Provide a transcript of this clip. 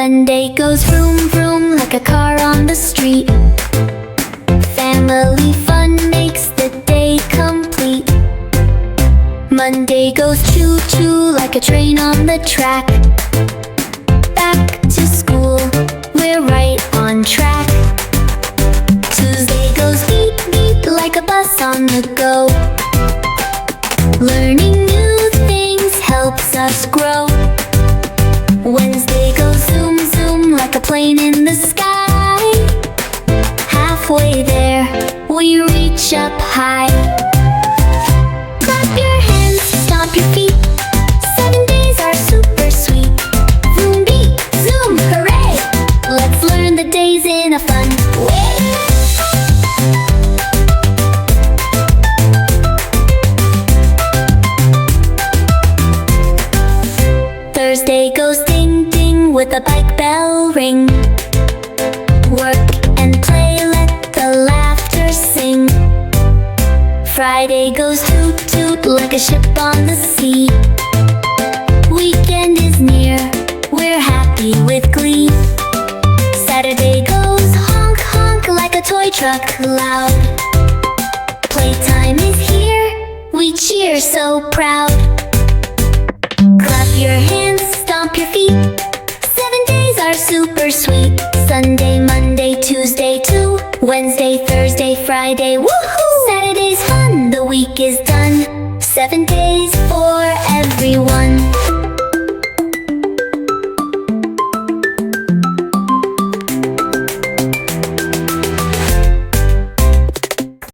Sunday goes vroom vroom like a car on the street. Family fun makes the day complete. Monday goes choo choo like a train on the track. Back to school, we're right on track. Tuesday goes beep beep like a bus on the go. Learning new things helps us grow. Wednesday goes zoom zoom like a plane in the sky. Halfway there, we reach up high. Clap your hands, stomp your feet. 7 days are super sweet. Vroom beep, zoom, hooray! Let's learn the days in a fun way. Thursday goes ding ding with a bike bell ring. Work and play, let the laughter sing. Friday goes toot toot like a ship on the sea. Weekend is near, we're happy with glee. Saturday goes honk honk like a toy truck loud. Playtime is here, we cheer so proud. Clap your hands, stomp your feet. 7 days are super sweet. Sunday, Monday, Tuesday too. Wednesday, Thursday, Friday, woohoo! Saturday's fun, the week is done. 7 days for everyone.